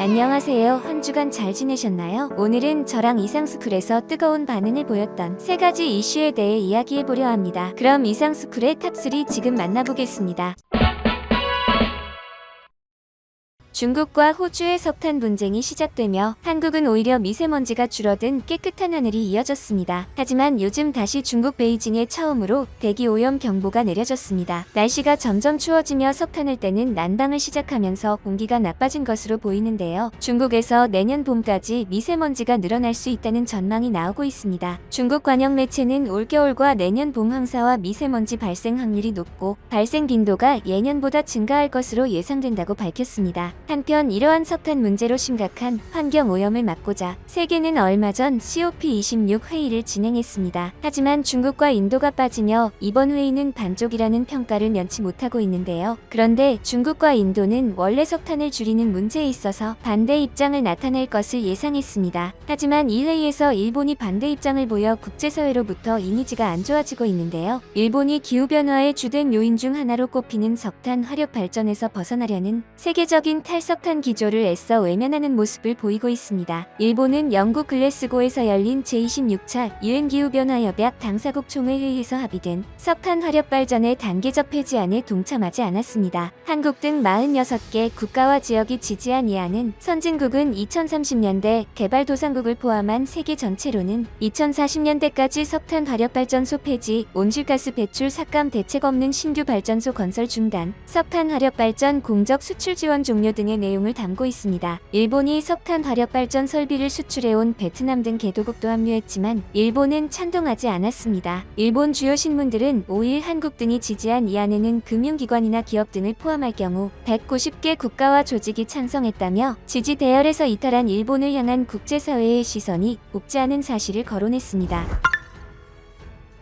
안녕하세요. 한 주간 잘 지내셨나요? 오늘은 저랑 이상스쿨에서 뜨거운 반응을 보였던 세 가지 이슈에 대해 이야기해보려 합니다. 그럼 이상스쿨의 탑3 지금 만나보겠습니다. 중국과 호주의 석탄 분쟁이 시작되며 한국은 오히려 미세먼지가 줄어든 깨끗한 하늘이 이어졌습니다. 하지만 요즘 다시 중국 베이징에 처음으로 대기 오염 경보가 내려졌습니다. 날씨가 점점 추워지며 석탄을 떼는 난방을 시작하면서 공기가 나빠진 것으로 보이는데요. 중국에서 내년 봄까지 미세먼지가 늘어날 수 있다는 전망이 나오고 있습니다. 중국 관영 매체는 올겨울과 내년 봄 황사와 미세먼지 발생 확률이 높고 발생 빈도가 예년보다 증가할 것으로 예상된다고 밝혔습니다. 한편 이러한 석탄 문제로 심각한 환경 오염을 막고자 세계는 얼마 전 COP26 회의를 진행했습니다. 하지만 중국과 인도가 빠지며 이번 회의는 반쪽이라는 평가를 면치 못하고 있는데요. 그런데 중국과 인도는 원래 석탄을 줄이는 문제에 있어서 반대 입장을 나타낼 것을 예상했습니다. 하지만 이 회의에서 일본이 반대 입장을 보여 국제사회로부터 이미지가 안 좋아지고 있는데요. 일본이 기후변화의 주된 요인 중 하나로 꼽히는 석탄 화력 발전에서 벗어나려는 세계적인 탈석탄 기조를 애써 외면하는 모습을 보이고 있습니다. 일본은 영국 글래스고에서 열린 제26차 유엔 기후변화협약 당사국 총회 회의에서 합의된 석탄 화력 발전의 단계적 폐지안에 동참하지 않았습니다. 한국 등 46개 국가와 지역이 지지한 이 안은 선진국은 2030년대 개발도상국을 포함한 세계 전체로는 2040년대까지 석탄 화력 발전소 폐지, 온실가스 배출 삭감 대책 없는 신규 발전소 건설 중단, 석탄 화력 발전 공적 수출 지원 종료 등의 내용을 담고 있습니다. 일본이 석탄 화력 발전 설비를 수출해온 베트남 등 개도국도 합류했지만 일본은 찬동하지 않았습니다. 일본 주요 신문들은 5일 한국 등이 지지한 이 안에는 금융기관이나 기업 등을 포함할 경우 190개 국가와 조직이 찬성했다며 지지 대열에서 이탈한 일본을 향한 국제사회의 시선이 곱지 않은 사실을 거론했습니다.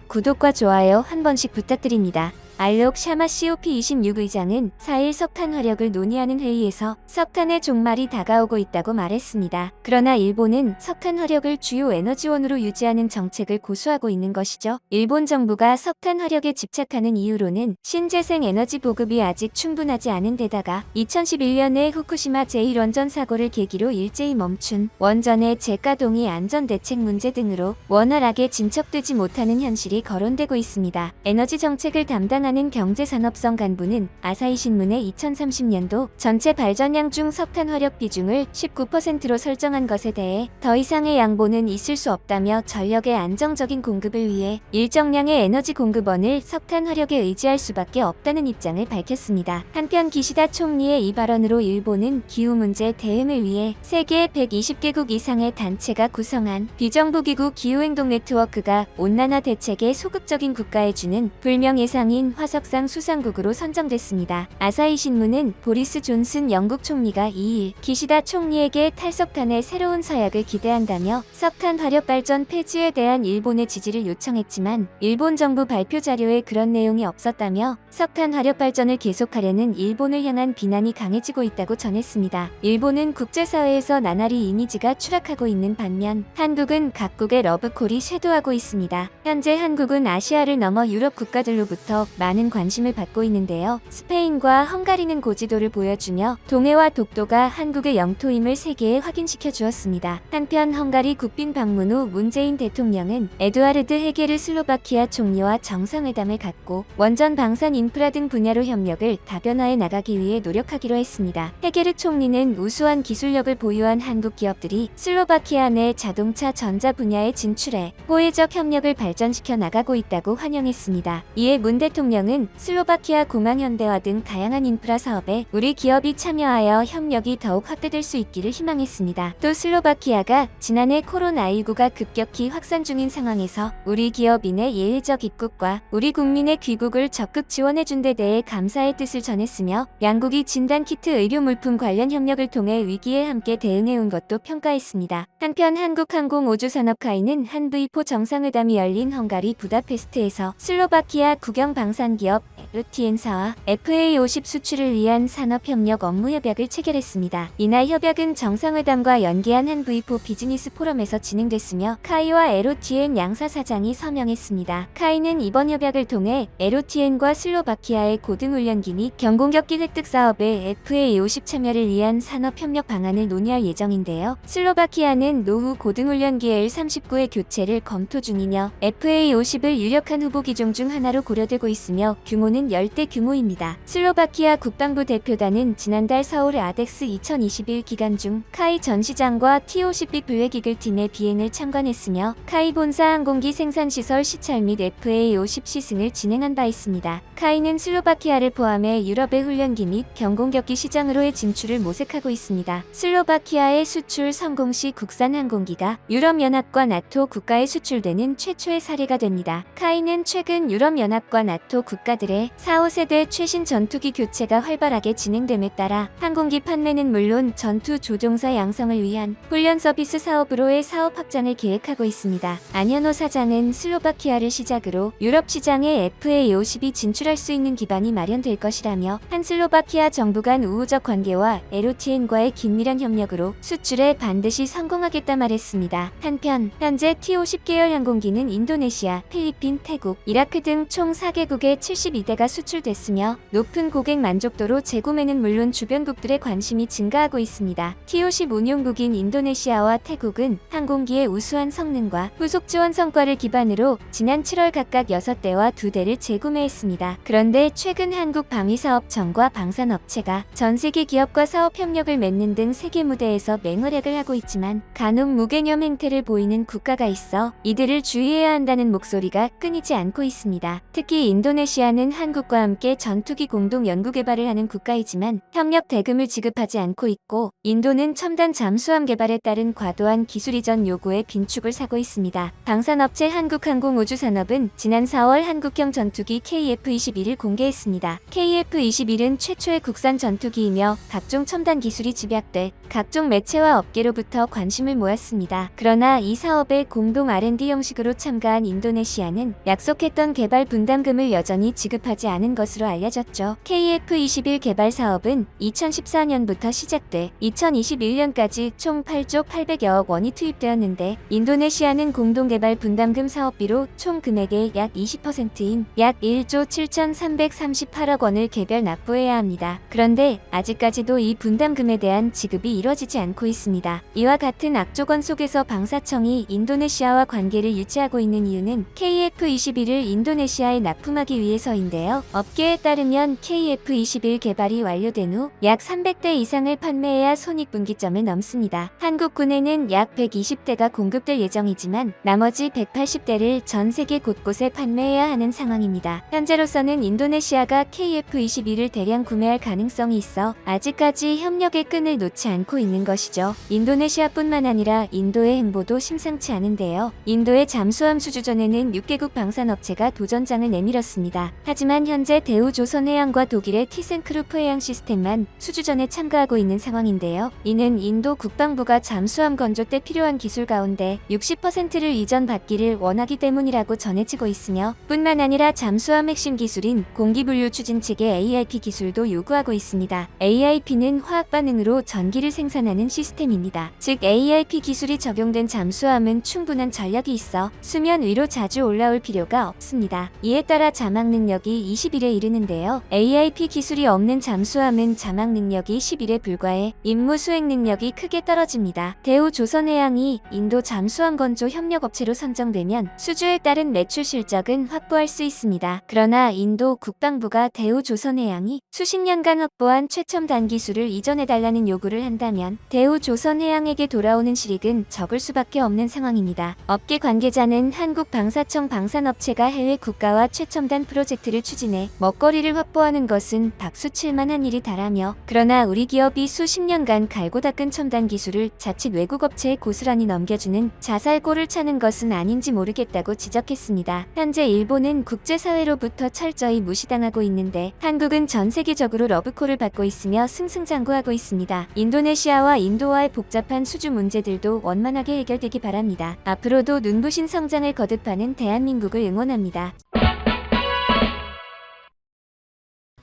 구독과 좋아요 한 번씩 부탁드립니다. 알록 샤마 COP26 의장은 4일 석탄 화력을 논의하는 회의에서 석탄의 종말이 다가오고 있다고 말했습니다. 그러나 일본은 석탄 화력을 주요 에너지원으로 유지하는 정책을 고수하고 있는 것이죠. 일본 정부가 석탄 화력에 집착하는 이유로는 신재생 에너지 보급이 아직 충분하지 않은 데다가 2011년에 후쿠시마 제1원전 사고를 계기로 일제히 멈춘 원전의 재가동이 안전대책 문제 등으로 원활하게 진척되지 못하는 현실이 거론되고 있습니다. 에너지 정책을 담당하는 경제산업성 간부는 아사히 신문의 2030년도 전체 발전량 중 석탄 화력 비중을 19%로 설정한 것에 대해 더 이상의 양보는 있을 수 없다며 전력의 안정적인 공급을 위해 일정량의 에너지 공급원을 석탄 화력에 의지할 수밖에 없다는 입장을 밝혔습니다. 한편 기시다 총리의 이 발언으로 일본은 기후 문제 대응을 위해 세계 120개국 이상의 단체가 구성한 비정부기구 기후행동 네트워크가 온난화 대책에 소극적인 국가에 주는 불명 예상인 화석상 수상국으로 선정됐습니다. 아사히 신문은 보리스 존슨 영국 총리가 2일 기시다 총리에게 탈석탄의 새로운 서약을 기대한다며 석탄 화력 발전 폐지에 대한 일본의 지지를 요청했지만 일본 정부 발표 자료에 그런 내용이 없었다며 석탄 화력 발전을 계속하려는 일본을 향한 비난이 강해지고 있다고 전했습니다. 일본은 국제사회에서 나날이 이미지가 추락하고 있는 반면 한국은 각국의 러브콜이 쇄도하고 있습니다. 현재 한국은 아시아를 넘어 유럽 국가들로부터 많은 관심을 받고 있는데요. 스페인과 헝가리는 고지도를 보여주며 동해와 독도가 한국의 영토임을 세계에 확인시켜 주었습니다. 한편 헝가리 국빈 방문 후 문재인 대통령은 에두아르드 헤게르 슬로바키아 총리와 정상회담을 갖고 원전 방산 인프라 등 분야로 협력을 다변화해 나가기 위해 노력하기로 했습니다. 헤게르 총리는 우수한 기술력을 보유한 한국 기업들이 슬로바키아 내 자동차 전자 분야에 진출해 호혜적 협력을 발전시켜 나가고 있다고 환영했습니다. 이에 문 대통령은 슬로바키아 공항 현대화 등 다양한 인프라 사업에 우리 기업이 참여하여 협력이 더욱 확대될 수 있기를 희망했습니다. 또 슬로바키아가 지난해 코로나19가 급격히 확산 중인 상황에서 우리 기업인의 예외적 입국과 우리 국민의 귀국을 적극 지원해준 데 대해 감사의 뜻을 전했으며 양국이 진단키트 의료물품 관련 협력을 통해 위기에 함께 대응해온 것도 평가했습니다. 한편 한국항공우주산업카이는 한브이포 정상회담이 열린 헝가리 부다페스트에서 슬로바키아 국영 방산 수출산 기업 LOTN사와 FA50 수출을 위한 산업협력 업무 협약을 체결했습니다. 이날 협약은 정상회담과 연계한 한 V4 비즈니스 포럼에서 진행됐으며 카이와 LOTN 양사 사장이 서명했습니다. 카이는 이번 협약을 통해 LOTN과 슬로바키아의 고등훈련기 및 경공격기 획득 사업에 FA50 참여를 위한 산업협력 방안을 논의할 예정인데요. 슬로바키아는 노후 고등훈련기 L-39의 교체를 검토 중이며 FA50을 유력한 후보 기종 중 하나로 고려되고 있으며 규모는 10대 규모입니다. 슬로바키아 국방부 대표단은 지난달 서울 아덱스 2021 기간 중 카이 전 시장과 T-50B 블랙이글 팀의 비행을 참관했으며 카이 본사 항공기 생산시설 시찰 및 FA50 시승을 진행한 바 있습니다. 카이는 슬로바키아를 포함해 유럽의 훈련기 및 경공격기 시장으로의 진출을 모색하고 있습니다. 슬로바키아의 수출 성공 시 국산 항공기가 유럽연합과 나토 국가에 수출되는 최초의 사례가 됩니다. 카이는 최근 유럽연합과 나토 국가들의 4, 5세대 최신 전투기 교체가 활발하게 진행됨에 따라 항공기 판매는 물론 전투 조종사 양성을 위한 훈련 서비스 사업으로의 사업 확장을 계획하고 있습니다. 안현호 사장은 슬로바키아를 시작으로 유럽 시장에 FA50이 진출할 수 있는 기반이 마련될 것이라며 한 슬로바키아 정부 간 우호적 관계와 LOTN과의 긴밀한 협력으로 수출에 반드시 성공하겠다 말했습니다. 한편 현재 T-50 계열 항공기는 인도네시아, 필리핀, 태국, 이라크 등 총 4개국에 72대가 수출됐으며 높은 고객 만족도로 재구매는 물론 주변국들의 관심이 증가하고 있습니다. T-50 운용국인 인도네시아와 태국은 항공기의 우수한 성능과 후속 지원 성과를 기반으로 지난 7월 각각 6대와 2대를 재구매했습니다. 그런데 최근 한국방위사업청과 방산업체가 전세계 기업과 사업 협력을 맺는 등 세계 무대에서 맹활약을 하고 있지만 간혹 무개념 행태를 보이는 국가가 있어 이들을 주의해야 한다는 목소리가 끊이지 않고 있습니다. 특히 인도네시아는 한국과 함께 전투기 공동 연구개발을 하는 국가이지만 협력 대금을 지급하지 않고 있고 인도는 첨단 잠수함 개발에 따른 과도한 기술 이전 요구에 빈축을 사고 있습니다. 방산업체 한국항공우주산업은 지난 4월 한국형 전투기 KF-21을 공개했습니다. KF-21은 최초의 국산 전투기이며 각종 첨단 기술이 집약돼 각종 매체와 업계로부터 관심을 모았습니다. 그러나 이 사업에 공동 R&D 형식으로 참가한 인도네시아는 약속했던 개발 분담금을 여전히 지급하지 않은 것으로 알려졌죠. KF-21 개발 사업은 2014년부터 시작돼 2021년까지 총 8조 800여억 원이 투입되었는데 인도네시아는 공동개발 분담금 사업비로 총 금액의 약 20%인 약 1조 7,338억 원을 개별 납부해야 합니다. 그런데 아직까지도 이 분담금에 대한 지급이 이뤄지지 않고 있습니다. 이와 같은 악조건 속에서 방사청이 인도네시아와 관계를 유지하고 있는 이유는 KF-21을 인도네시아에 납품하기 위해서인데요. 업계에 따르면 KF-21 개발이 완료된 후 약 300대 이상을 판매해야 손익분기점을 넘습니다. 한국군에는 약 120대가 공급될 예정이지만 나머지 180대를 전 세계 곳곳에 판매해야 하는 상황입니다. 현재로서는 인도네시아가 KF-21을 대량 구매할 가능성이 있어 아직까지 협력의 끈을 놓지 않고 있는 것이죠. 인도네시아뿐만 아니라 인도의 행보도 심상치 않은데요. 인도의 잠수함 수주전에는 6개국 방산업체가 도전장을 내밀었습니다. 하지만 현재 대우조선해양과 독일의 티센크루프 해양 시스템만 수주전에 참가하고 있는 상황인데요. 이는 인도 국방부가 잠수함 건조 때 필요한 기술 가운데 60%를 이전받기를 원하기 때문이라고 전해지고 있으며 뿐만 아니라 잠수함 핵심 기술인 공기분류 추진체계 AIP 기술도 요구하고 있습니다. AIP는 화학 반응으로 전기를 생산하는 시스템입니다. 즉 AIP 기술이 적용된 잠수함은 충분한 전력이 있어 수면 위로 자주 올라올 필요가 없습니다. 이에 따라 자막 능력이 21에 이르는데요. AIP 기술이 없는 잠수함은 자막 능력이 11에 불과해 임무 수행 능력이 크게 떨어집니다. 대우조선해양이 인도 잠수함 건조 협력업체로 선정되면 수주에 따른 매출 실적은 확보할 수 있습니다. 그러나 인도 국방부가 대우조선해양이 수십 년간 확보한 최첨단 기술을 이전해달라는 요구를 한다면 대우조선해양에게 돌아오는 실익은 적을 수밖에 없는 상황입니다. 업계 관계자는 한국방사청 방산업체가 해외 국가와 최첨단 프로젝트를 추진해 먹거리를 확보하는 것은 박수 칠만한 일이 다라며 그러나 우리 기업이 수십 년간 갈고 닦은 첨단 기술을 자칫 외국 업체에 고스란히 넘겨주는 자살골을 차는 것은 아닌지 모르겠다고 지적했습니다. 현재 일본은 국제사회로부터 철저히 무시당하고 있는데 한국은 전 세계적으로 러브콜을 받고 있으며 승승장구하고 있습니다. 인도네시아와 인도와의 복잡한 수주 문제들도 원만하게 해결되기 바랍니다. 앞으로도 눈부신 성장을 거듭하는 대한민국을 응원합니다.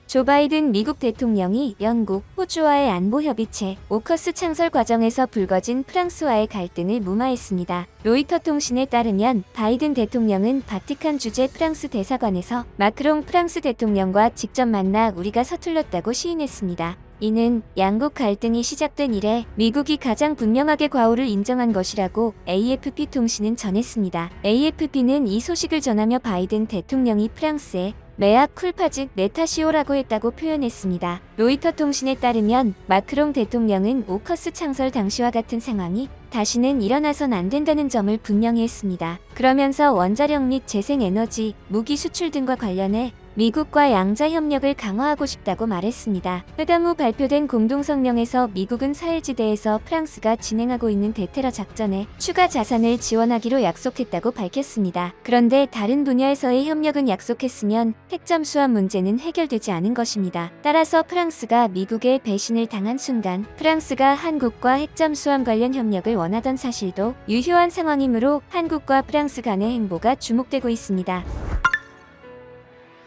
조 바이든 미국 대통령이 영국, 호주와의 안보협의체 오커스 창설 과정에서 불거진 프랑스와의 갈등을 무마했습니다. 로이터 통신에 따르면 바이든 대통령은 바티칸 주재 프랑스 대사관에서 마크롱 프랑스 대통령과 직접 만나 우리가 서툴렀다고 시인했습니다. 이는 양국 갈등이 시작된 이래 미국이 가장 분명하게 과오를 인정한 것이라고 AFP 통신은 전했습니다. AFP는 이 소식을 전하며 바이든 대통령이 프랑스에 메아 쿨파 즉 내 탓이오라고 했다고 표현했습니다. 로이터 통신에 따르면 마크롱 대통령은 오커스 창설 당시와 같은 상황이 다시는 일어나선 안 된다는 점을 분명히 했습니다. 그러면서 원자력 및 재생에너지, 무기 수출 등과 관련해 미국과 양자 협력을 강화하고 싶다고 말했습니다. 회담 후 발표된 공동성명에서 미국은 사헬지대에서 프랑스가 진행하고 있는 대테러 작전에 추가 자산을 지원하기로 약속했다고 밝혔습니다. 그런데 다른 분야에서의 협력은 약속했으면 핵잠 수함 문제는 해결되지 않은 것입니다. 따라서 프랑스가 미국의 배신을 당한 순간 프랑스가 한국과 핵잠 수함 관련 협력을 원하던 사실도 유효한 상황이므로 한국과 프랑스 간의 행보가 주목되고 있습니다.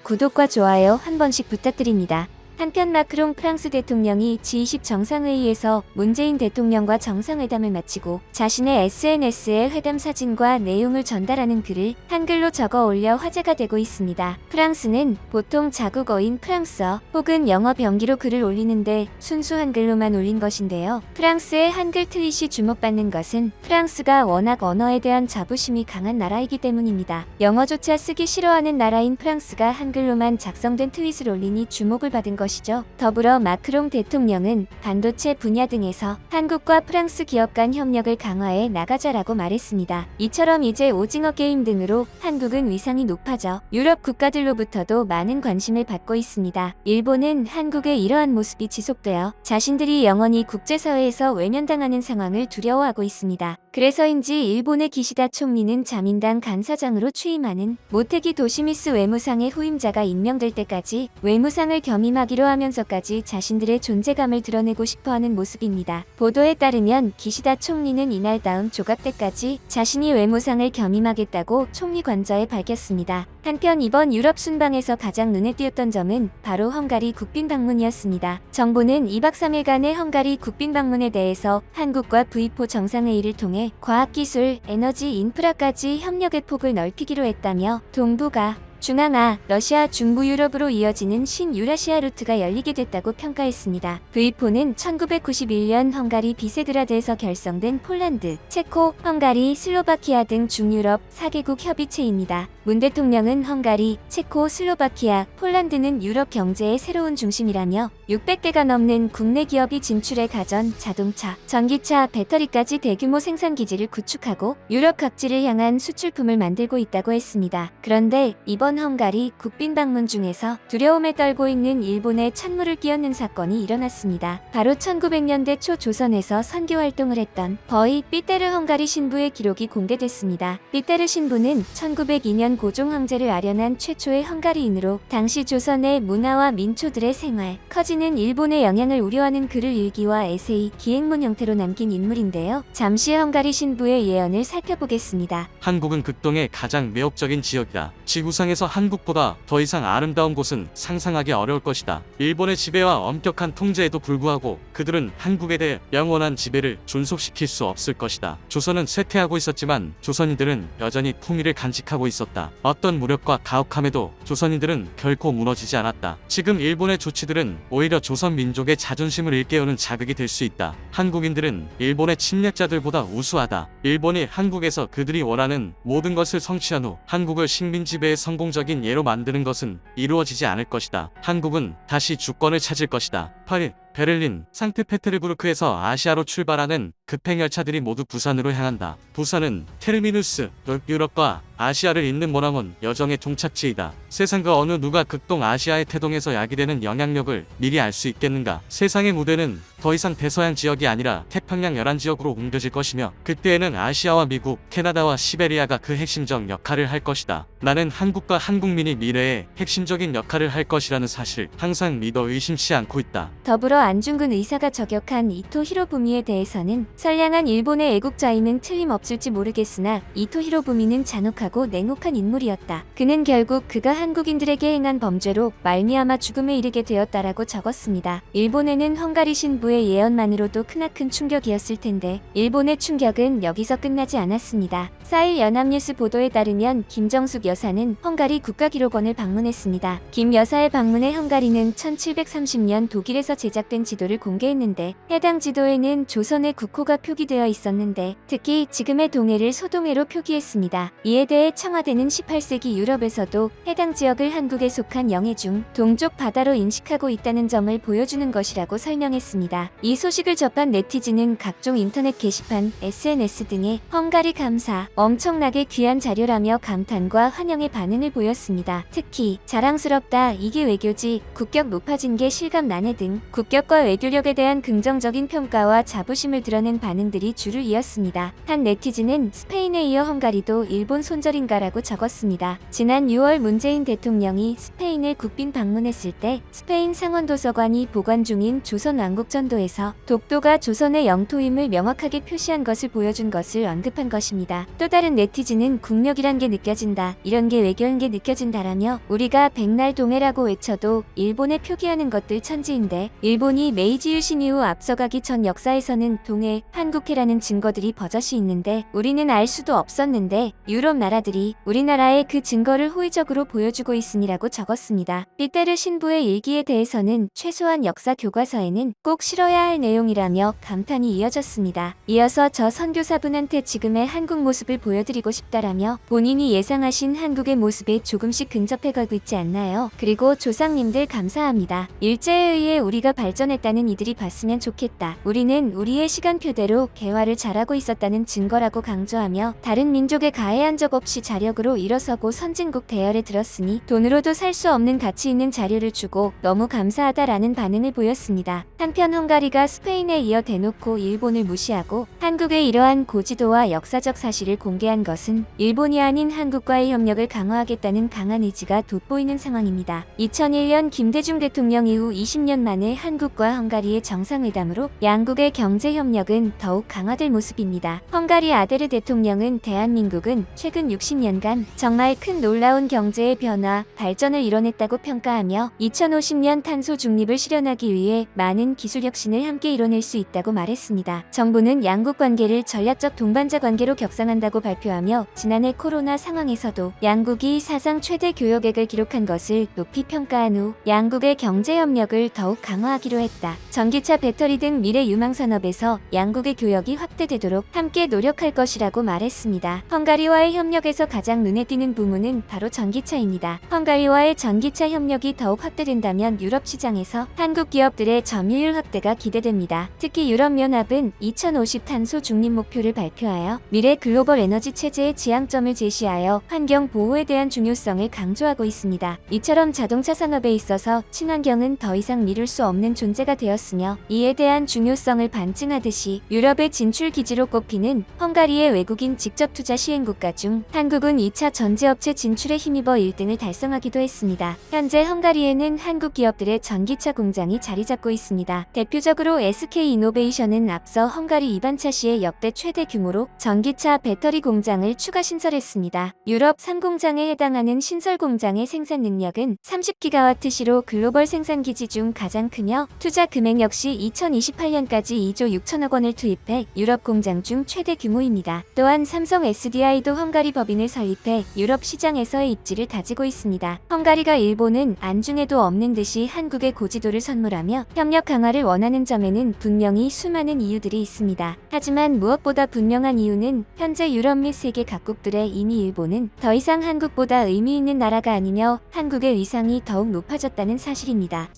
구독과 좋아요 한 번씩 부탁드립니다. 한편 마크롱 프랑스 대통령이 G20 정상회의에서 문재인 대통령과 정상회담을 마치고 자신의 SNS에 회담 사진과 내용을 전달하는 글을 한글로 적어 올려 화제가 되고 있습니다. 프랑스는 보통 자국어인 프랑스어 혹은 영어 병기로 글을 올리는데 순수 한글로만 올린 것인데요. 프랑스의 한글 트윗이 주목받는 것은 프랑스가 워낙 언어에 대한 자부심이 강한 나라이기 때문입니다. 영어조차 쓰기 싫어하는 나라인 프랑스가 한글로만 작성된 트윗을 올리니 주목을 받은 것이죠. 더불어 마크롱 대통령은 반도체 분야 등에서 한국과 프랑스 기업 간 협력을 강화해 나가자라고 말했습니다. 이처럼 이제 오징어 게임 등으로 한국은 위상이 높아져 유럽 국가들로부터도 많은 관심을 받고 있습니다. 일본은 한국의 이러한 모습이 지속되어 자신들이 영원히 국제사회에서 외면당하는 상황을 두려워하고 있습니다. 그래서인지 일본의 기시다 총리는 자민당 간사장으로 취임하는 모테기 도시미스 외무상의 후임자가 임명될 때까지 외무상을 겸임하기로 하면서까지 자신들의 존재감을 드러내고 싶어하는 모습입니다. 보도에 따르면 기시다 총리는 이날 다음 조각 때까지 자신이 외무상을 겸임하겠다고 총리 관저에 밝혔습니다. 한편 이번 유럽 순방에서 가장 눈에 띄었던 점은 바로 헝가리 국빈 방문이었습니다. 정부는 2박 3일간의 헝가리 국빈 방문에 대해서 한국과 V4 정상회의를 통해 과학기술, 에너지 인프라까지 협력의 폭을 넓히기로 했다며 동북아, 중앙아, 러시아, 중부 유럽으로 이어지는 신유라시아 루트가 열리게 됐다고 평가했습니다. V4는 1991년 헝가리 비세그라드에서 결성된 폴란드, 체코, 헝가리, 슬로바키아 등 중유럽 4개국 협의체입니다. 문 대통령은 헝가리, 체코, 슬로바키아, 폴란드는 유럽 경제의 새로운 중심이라며 600개가 넘는 국내 기업이 진출해 가전, 자동차, 전기차, 배터리까지 대규모 생산 기지를 구축하고 유럽 각지를 향한 수출품을 만들고 있다고 했습니다. 그런데 이번 헝가리 국빈 방문 중에서 두려움에 떨고 있는 일본에 찬물을 끼얹는 사건이 일어났습니다. 바로 1900년대 초 조선에서 선교 활동을 했던 버이 삐테르 헝가리 신부의 기록이 공개됐습니다. 삐테르 신부는 1902년 고종 황제를 아련한 최초의 헝가리인으로 당시 조선의 문화와 민초들의 생활, 커지는 일본의 영향을 우려하는 글을 일기와 에세이, 기행문 형태로 남긴 인물인데요. 잠시 헝가리 신부의 예언을 살펴보겠습니다. 한국은 극동의 가장 매혹적인 지역이다. 지구상에서 한국보다 더 이상 아름다운 곳은 상상하기 어려울 것이다. 일본의 지배와 엄격한 통제에도 불구하고 그들은 한국에 대해 영원한 지배를 존속시킬 수 없을 것이다. 조선은 쇠퇴하고 있었지만 조선인들은 여전히 품위를 간직하고 있었다. 어떤 무력과 가혹함에도 조선인들은 결코 무너지지 않았다. 지금 일본의 조치들은 오히려 조선 민족의 자존심을 일깨우는 자극이 될 수 있다. 한국인들은 일본의 침략자들보다 우수하다. 일본이 한국에서 그들이 원하는 모든 것을 성취한 후 한국을 식민 지배의 성공적인 예로 만드는 것은 이루어지지 않을 것이다. 한국은 다시 주권을 찾을 것이다. 8일 베를린, 상트페테르부르크에서 아시아로 출발하는 급행열차들이 모두 부산으로 향한다. 부산은 테르미누스, 유럽과 아시아를 잇는 머나먼 여정의 종착지이다. 세상 그 어느 누가 극동 아시아의 태동에서 야기되는 영향력을 미리 알 수 있겠는가? 세상의 무대는 더 이상 대서양 지역이 아니라 태평양 열한 지역으로 옮겨질 것이며 그때에는 아시아와 미국, 캐나다와 시베리아가 그 핵심적 역할을 할 것이다. 나는 한국과 한국민이 미래에 핵심적인 역할을 할 것이라는 사실 항상 믿어 의심치 않고 있다. 더불어 안중근 의사가 저격한 이토 히로부미에 대해서는 선량한 일본의 애국자임은 틀림없을지 모르겠으나 이토 히로부미는 잔혹하고 냉혹한 인물이었다. 그는 결국 그가 한국인들에게 행한 범죄로 말미암아 죽음에 이르게 되었다라고 적었습니다. 일본에는 헝가리 신부의 예언만으로도 크나큰 충격이었을 텐데 일본의 충격은 여기서 끝나지 않았습니다. 4일 연합뉴스 보도에 따르면 김정숙 여사는 헝가리 국가기록원을 방문했습니다. 김 여사의 방문에 헝가리는 1730년 독일에서 제작된 지도를 공개했는데 해당 지도에는 조선의 국호가 표기되어 있었는데 특히 지금의 동해를 소동해로 표기했습니다. 이에 대해 청와대는 18세기 유럽에서도 해당 지역을 한국에 속한 영해 중 동쪽 바다로 인식하고 있다는 점을 보여주는 것이라고 설명했습니다. 이 소식을 접한 네티즌은 각종 인터넷 게시판, SNS 등에 헝가리 감사, 엄청나게 귀한 자료라며 감탄과 환영의 반응을 보였습니다. 특히 자랑스럽다, 이게 외교지, 국격 높아진 게 실감나네 등 국격과 외교력에 대한 긍정적인 평가와 자부심을 드러낸 반응들이 줄을 이었습니다. 한 네티즌은 스페인에 이어 헝가리도 일본 손절인가라고 적었습니다. 지난 6월 문재인 대통령이 스페인을 국빈 방문했을 때 스페인 상원도서관이 보관 중인 조선 왕국전도에서 독도가 조선의 영토임을 명확하게 표시한 것을 보여준 것을 언급한 것입니다. 또 다른 네티즌은 국력이란 게 느껴진다, 이런 게 외교인 게 느껴진다라며 우리가 백날 동해라고 외쳐도 일본에 표기하는 것들 천지인데 일본이 메이지 유신 이후 앞서가기 전 역사에서는 동해, 한국해라는 증거들이 버젓이 있는데 우리는 알 수도 없었는데 유럽 나라들이 우리나라에 그 증거를 호의적으로 보여주고 있으니라고 적었습니다. 삐테르 신부의 일기에 대해서는 최소한 역사 교과서에는 꼭 실어야 할 내용이라며 감탄이 이어졌습니다. 이어서 저 선교사분한테 지금의 한국 모습을 보여드리고 싶다라며 본인이 예상하신 한국의 모습에 조금씩 근접해가고 있지 않나요? 그리고 조상님들 감사합니다. 일제에 의해 우리가 발전했다는 이들이 봤으면 좋겠다. 우리는 우리의 시간표대로 개화를 잘하고 있었다는 증거라고 강조하며 다른 민족에 가해한 적 없이 자력으로 일어서고 선진국 대열에 들었으니 돈으로도 살 수 없는 가치 있는 자료를 주고 너무 감사하다라는 반응을 보였습니다. 한편 헝가리가 스페인에 이어 대놓고 일본을 무시하고 한국의 이러한 고지도와 역사적 사실을 공개한 것은 일본이 아닌 한국과의 협력을 강화하겠다는 강한 의지가 돋보이는 상황입니다. 2001년 김대중 대통령 이후 20년 만에 한국과 헝가리의 정상회담으로 양국의 경제 협력은 더욱 강화될 모습입니다. 헝가리 아데르 대통령은 대한민국은 최근 60년간 정말 큰 놀라운 경제의 변화, 발전을 이뤄냈다고 평가하며 2050년 탄소 중립을 실현하기 위해 많은 기술 혁신을 함께 이뤄낼 수 있다고 말했습니다. 정부는 양국 관계를 전략적 동반자 관계로 격상한다고 발표하며 지난해 코로나 상황에서도 양국이 사상 최대 교역액을 기록한 것을 높이 평가한 후 양국의 경제 협력을 더욱 강화하기로 했다. 전기차, 배터리 등 미래 유망 산업에서 양국의 교역이 확대되도록 함께 노력할 것이라고 말했습니다. 헝가리와의 협력에서 가장 눈에 띄는 부문은 바로 전기차입니다. 헝가리와의 전기차 협력이 더욱 확대된다면 유럽 시장에서 한국 기업들의 점유율 확대가 기대됩니다. 특히 유럽연합은 2050 탄소 중립 목표를 발표하여 미래 글로벌 에너지 체제의 지향점을 제시하여 환경 보호에 대한 중요성을 강조하고 있습니다. 이처럼 자동차 산업에 있어서 친환경은 더 이상 미룰 수 없는 존재가 되었으며 이에 대한 중요성을 반증하듯이 유럽의 진출 기지로 꼽히는 헝가리의 외국인 직접 투자 시행 국가 중 한국은 2차 전지업체 진출에 힘입어 1등을 달성하기도 했습니다. 현재 헝가리에는 한국 기업들의 전기차 공장이 자리 잡고 있습니다. 대표적으로 SK이노베이션은 앞서 헝가리 이반차시의 역대 최대 규모로 전기차 배터리 공장을 추가 신설했습니다. 유럽 3공장에 해당하는 신설 공장의 생산 능력은 30기가와트시로 글로벌 생산 기지 중 가장 크며 투자 금액 역시 2028년까지 2조 6천억 원을 투입해 유럽 공장 중 최대 규모입니다. 또한 삼성 SDI도 헝가리 법인을 설립해 유럽 시장에서의 입지를 다지고 있습니다. 헝가리가 일본은 안중에도 없는 듯이 한국의 고지도를 선물하며 협력 강화를 원하는 점에는 분명히 수많은 이유들이 있습니다. 하지만 무엇보다 분명한 이유는 현재 유럽 및 세계 각국들의 이미 일본은 더 이상 한국보다 의미 있는 나라가 아니며 한국의 위상이 더욱 높아졌다는 사실입니다.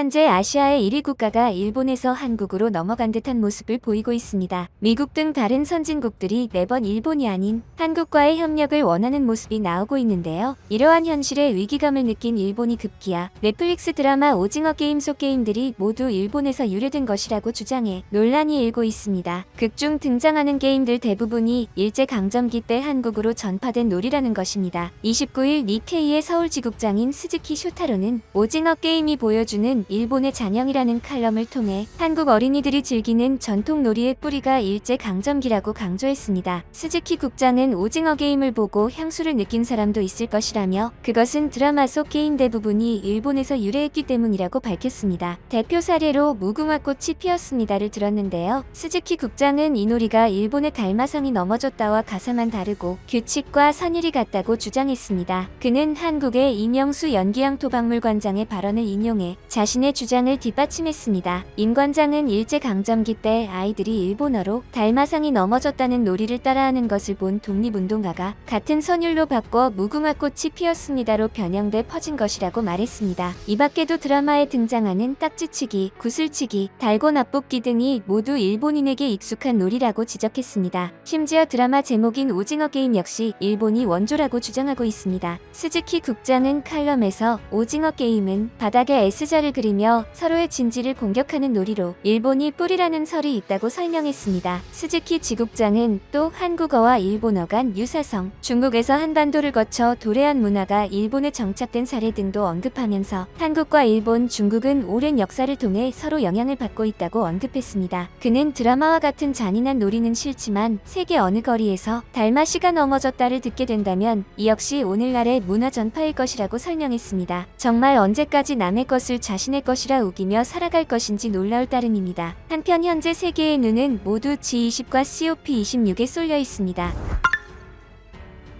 현재 아시아의 1위 국가가 일본에서 한국으로 넘어간 듯한 모습을 보이고 있습니다. 미국 등 다른 선진국들이 매번 일본이 아닌 한국과의 협력을 원하는 모습이 나오고 있는데요. 이러한 현실에 위기감을 느낀 일본이 급기야 넷플릭스 드라마 오징어 게임 속 게임들이 모두 일본에서 유래된 것이라고 주장해 논란이 일고 있습니다. 극 중 등장하는 게임들 대부분이 일제강점기 때 한국으로 전파된 놀이라는 것입니다. 29일 니케이의 서울지국장인 스즈키 쇼타로는 오징어 게임이 보여주는 일본의 잔영이라는 칼럼을 통해 한국 어린이들이 즐기는 전통 놀이의 뿌리가 일제강점기라고 강조했습니다. 스즈키 국장은 오징어 게임을 보고 향수를 느낀 사람도 있을 것이라며 그것은 드라마 속 게임 대부분이 일본에서 유래했기 때문이라고 밝혔습니다. 대표 사례로 무궁화꽃이 피었습니다를 들었는데요. 스즈키 국장은 이 놀이가 일본의 달마성이 넘어졌다와 가사만 다르고 규칙과 선율이 같다고 주장했습니다. 그는 한국의 이명수 연기양토박물관장의 발언을 인용해 자신의 주장을 뒷받침했습니다. 임 관장은 일제강점기 때 아이들이 일본어로 달마상이 넘어졌다는 놀이를 따라하는 것을 본 독립운동가가 같은 선율로 바꿔 무궁화꽃이 피었습니다로 변형돼 퍼진 것이라고 말했습니다. 이 밖에도 드라마에 등장하는 딱지치기, 구슬치기, 달고 납뽑기 등이 모두 일본인에게 익숙한 놀이라고 지적했습니다. 심지어 드라마 제목인 오징어 게임 역시 일본이 원조라고 주장하고 있습니다. 스즈키 국장은 칼럼에서 오징어 게임은 바닥에 S자를 그리며 서로의 진지를 공격하는 놀이로 일본이 뿌리라는 설이 있다고 설명했습니다. 스즈키 지국장은 또 한국어와 일본어 간 유사성, 중국에서 한반도를 거쳐 도래한 문화가 일본에 정착된 사례 등도 언급하면서 한국과 일본, 중국은 오랜 역사를 통해 서로 영향을 받고 있다고 언급했습니다. 그는 드라마와 같은 잔인한 놀이는 싫지만 세계 어느 거리에서 달마시가 넘어졌다를 듣게 된다면 이 역시 오늘날의 문화 전파일 것이라고 설명했습니다. 정말 언제까지 남의 것을 자신의 것이라 우기며 살아갈 것인지 놀라울 따름입니다. 한편 현재 세계의 눈은 모두 G20과 COP26에 쏠려 있습니다.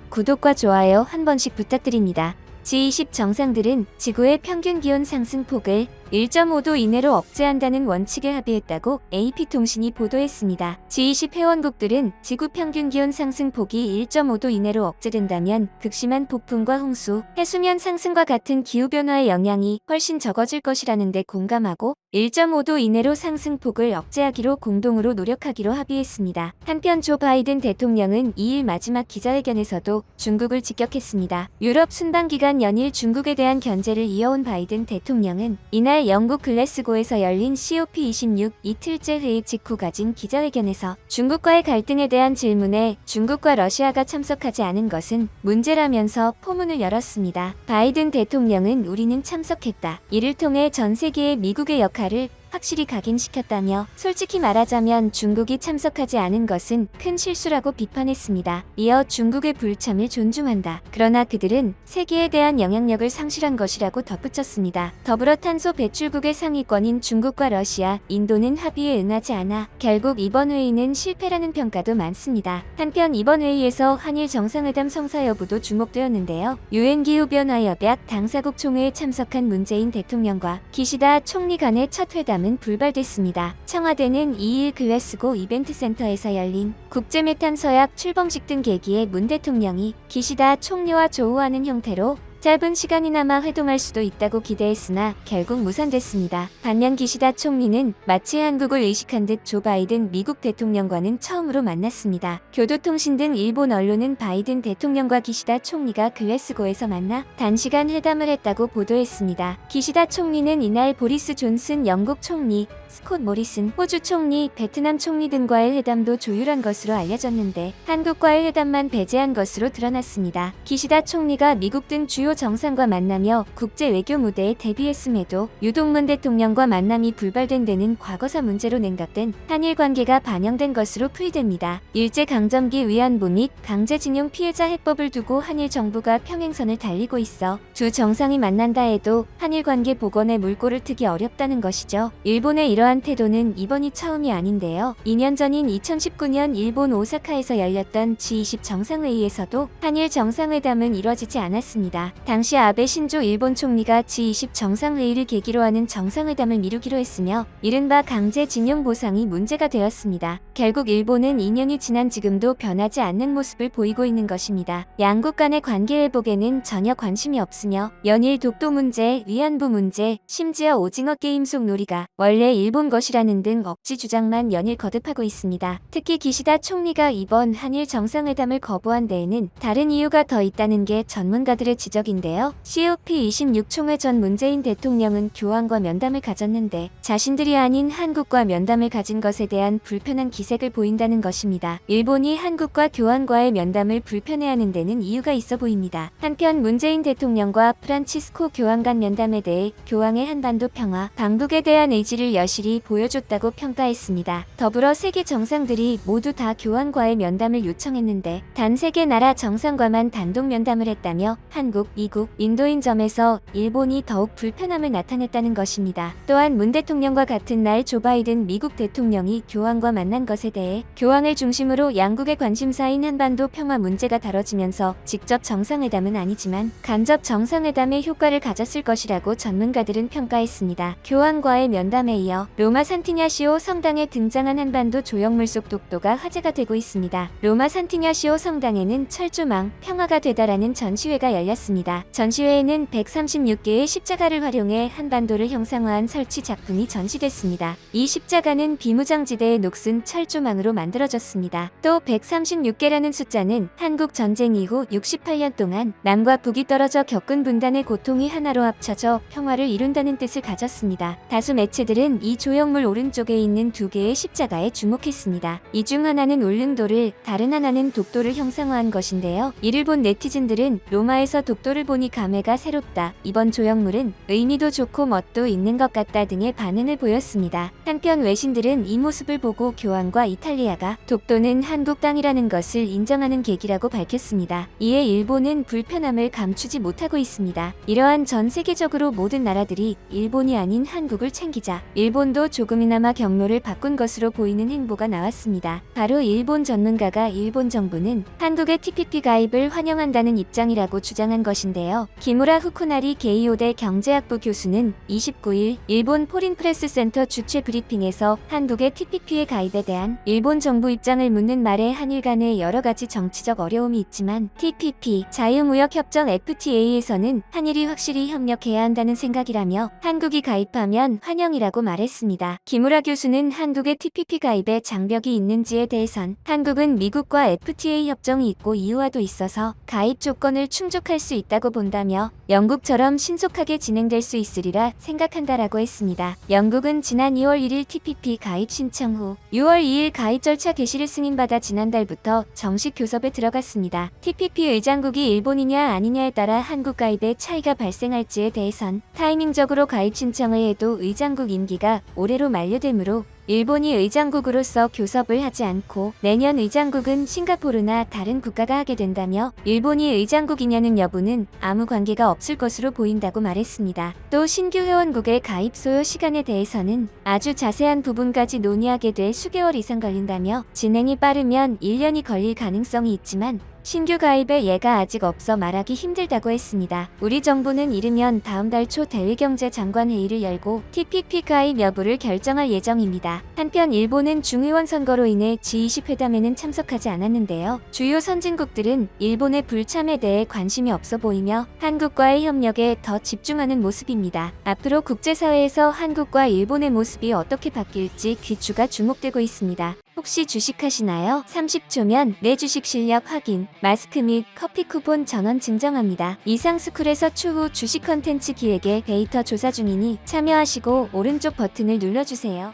구독과 좋아요 한 번씩 부탁드립니다. G20 정상들은 지구의 평균 기온 상승폭을 1.5도 이내로 억제한다는 원칙에 합의했다고 AP통신이 보도했습니다. G20 회원국들은 지구 평균 기온 상승폭이 1.5도 이내로 억제된다면 극심한 폭풍과 홍수, 해수면 상승과 같은 기후변화의 영향이 훨씬 적어질 것이라는 데 공감하고 1.5도 이내로 상승폭을 억제하기로 공동으로 노력하기로 합의했습니다. 한편 조 바이든 대통령은 2일 마지막 기자회견에서도 중국을 직격했습니다. 유럽 순방기간 연일 중국에 대한 견제를 이어온 바이든 대통령은 이날 영국 글래스고에서 열린 COP26 이틀째 회의 직후 가진 기자회견에서 중국과의 갈등에 대한 질문에 중국과 러시아가 참석하지 않은 것은 문제라면서 포문을 열었습니다. 바이든 대통령은 우리는 참석했다. 이를 통해 전 세계의 미국의 역할을 확실히 각인시켰다며 솔직히 말하자면 중국이 참석하지 않은 것은 큰 실수라고 비판했습니다. 이어 중국의 불참을 존중한다. 그러나 그들은 세계에 대한 영향력을 상실한 것이라고 덧붙였습니다. 더불어 탄소 배출국의 상위권인 중국과 러시아, 인도는 합의에 응하지 않아 결국 이번 회의는 실패라는 평가도 많습니다. 한편 이번 회의에서 한일 정상회담 성사 여부도 주목되었는데요. 유엔 기후변화협약 당사국 총회에 참석한 문재인 대통령과 기시다 총리 간의 첫 회담 은 불발됐습니다. 청와대는 2일 글래스고 이벤트센터에서 열린 국제메탄서약 출범식 등 계기에 문 대통령이 기시다 총리와 조우하는 형태로 짧은 시간이나마 회동할 수도 있다고 기대했으나 결국 무산됐습니다. 반면 기시다 총리는 마치 한국을 의식한 듯 조 바이든 미국 대통령과는 처음으로 만났습니다. 교도통신 등 일본 언론은 바이든 대통령과 기시다 총리가 글래스고에서 만나 단시간 회담을 했다고 보도했습니다. 기시다 총리는 이날 보리스 존슨 영국 총리, 스콧 모리슨 호주 총리, 베트남 총리 등과의 회담도 조율한 것으로 알려졌는데 한국과의 회담만 배제한 것으로 드러났습니다. 기시다 총리가 미국 등 주요 정상과 만나며 국제 외교 무대에 데뷔했음에도 유독 문 대통령과 만남이 불발된 데는 과거사 문제로 냉각된 한일 관계가 반영된 것으로 풀이됩니다. 일제강점기 위안부 및 강제징용 피해자 해법을 두고 한일 정부가 평행선을 달리고 있어 두 정상이 만난다 해도 한일 관계 복원에 물꼬를 트기 어렵다는 것이죠. 일본의 이러한 태도는 이번이 처음이 아닌데요. 2년 전인 2019년 일본 오사카에서 열렸던 G20 정상회의에서도 한일 정상회담은 이뤄지지 않았습니다. 당시 아베 신조 일본 총리가 G20 정상회의를 계기로 하는 정상회담을 미루기로 했으며 이른바 강제징용 보상이 문제가 되었습니다. 결국 일본은 2년이 지난 지금도 변하지 않는 모습을 보이고 있는 것입니다. 양국 간의 관계 회복에는 전혀 관심이 없으며 연일 독도 문제, 위안부 문제, 심지어 오징어 게임 속 놀이가 원래 일본 것이라는 등 억지 주장만 연일 거듭하고 있습니다. 특히 기시다 총리가 이번 한일 정상회담을 거부한 데에는 다른 이유가 더 있다는 게 전문가들의 지적인데요. COP26 총회 전 문재인 대통령은 교황과 면담을 가졌는데 자신들이 아닌 한국과 면담을 가진 것에 대한 불편한 기색을 보인다는 것입니다. 일본이 한국과 교황과의 면담을 불편해하는 데는 이유가 있어 보입니다. 한편 문재인 대통령과 프란치스코 교황 간 면담에 대해 교황의 한반도 평화, 방북에 대한 의지를 여실히 보여줬다고 평가했습니다. 더불어 세계 정상들이 모두 다 교황과의 면담을 요청했는데 단 3개 나라 정상과만 단독 면담을 했다며 한국, 미국, 인도인 점에서 일본이 더욱 불편함을 나타냈다는 것입니다. 또한 문 대통령과 같은 날 조 바이든 미국 대통령이 교황과 만난 것에 대해 교황을 중심으로 양국의 관심사인 한반도 평화 문제가 다뤄지면서 직접 정상회담은 아니지만 간접 정상회담의 효과를 가졌을 것이라고 전문가들은 평가했습니다. 교황과의 면담에 이어 로마 산티냐시오 성당에 등장한 한반도 조형물 속 독도가 화제가 되고 있습니다. 로마 산티냐시오 성당에는 철조망, 평화가 되다라는 전시회가 열렸습니다. 전시회에는 136개의 십자가를 활용해 한반도를 형상화한 설치 작품이 전시됐습니다. 이 십자가는 비무장지대의 녹슨 철조망으로 만들어졌습니다. 또 136개라는 숫자는 한국 전쟁 이후 68년 동안 남과 북이 떨어져 겪은 분단의 고통이 하나로 합쳐져 평화를 이룬다는 뜻을 가졌습니다. 다수 매체들은 이 조형물 오른쪽에 있는 2개의 십자가에 주목했습니다. 이 중 하나는 울릉도를, 다른 하나는 독도를 형상화한 것인데요. 이를 본 네티즌들은 로마에서 독도를 보니 감회가 새롭다. 이번 조형물은 의미도 좋고 멋도 있는 것 같다 등의 반응을 보였습니다. 한편 외신들은 이 모습을 보고 교황과 이탈리아가 독도는 한국 땅이라는 것을 인정하는 계기라고 밝혔습니다. 이에 일본은 불편함을 감추지 못하고 있습니다. 이러한 전 세계적으로 모든 나라들이 일본이 아닌 한국을 챙기자 일본도 조금이나마 경로를 바꾼 것으로 보이는 행보가 나왔습니다. 바로 일본 전문가가 일본 정부는 한국의 TPP 가입을 환영한다는 입장이라고 주장한 것인데요. 기무라 후쿠나리 게이오대 경제학부 교수는 29일 일본 포린프레스 센터 주최 브리핑에서 한국의 TPP의 가입에 대한 일본 정부 입장을 묻는 말에 한일 간의 여러 가지 정치적 어려움이 있지만 TPP, 자유무역협정 FTA에서는 한일이 확실히 협력해야 한다는 생각이라며 한국이 가입하면 환영이라고 말했습니다. 기무라 교수는 한국의 TPP 가입에 장벽이 있는지에 대해선 한국은 미국과 FTA 협정이 있고 이유화도 있어서 가입 조건을 충족할 수 있다고 본다며 영국처럼 신속하게 진행될 수 있으리라 생각한다라고 했습니다. 영국은 지난 2월 1일 TPP 가입 신청 후 6월 2일 가입 절차 개시를 승인받아 지난달부터 정식 교섭에 들어갔습니다. TPP 의장국이 일본이냐 아니냐에 따라 한국 가입에 차이가 발생할지에 대해선 타이밍적으로 가입 신청을 해도 의장국 임기가 올해로 만료되므로 일본이 의장국으로서 교섭을 하지 않고 내년 의장국은 싱가포르나 다른 국가가 하게 된다며 일본이 의장국이냐는 여부는 아무 관계가 없을 것으로 보인다고 말했습니다. 또 신규 회원국의 가입 소요 시간에 대해서는 아주 자세한 부분까지 논의하게 돼 수개월 이상 걸린다며 진행이 빠르면 1년이 걸릴 가능성이 있지만 신규 가입에 예가 아직 없어 말하기 힘들다고 했습니다. 우리 정부는 이르면 다음 달 초 대외경제장관 회의를 열고 TPP 가입 여부를 결정할 예정입니다. 한편 일본은 중의원 선거로 인해 G20 회담에는 참석하지 않았는데요. 주요 선진국들은 일본의 불참에 대해 관심이 없어 보이며 한국과의 협력에 더 집중하는 모습입니다. 앞으로 국제사회에서 한국과 일본의 모습이 어떻게 바뀔지 귀추가 주목되고 있습니다. 혹시 주식하시나요? 30초면 내 주식 실력 확인, 마스크 및 커피 쿠폰 전원 증정합니다. 이상스쿨에서 추후 주식 컨텐츠 기획에 데이터 조사 중이니 참여하시고 오른쪽 버튼을 눌러주세요.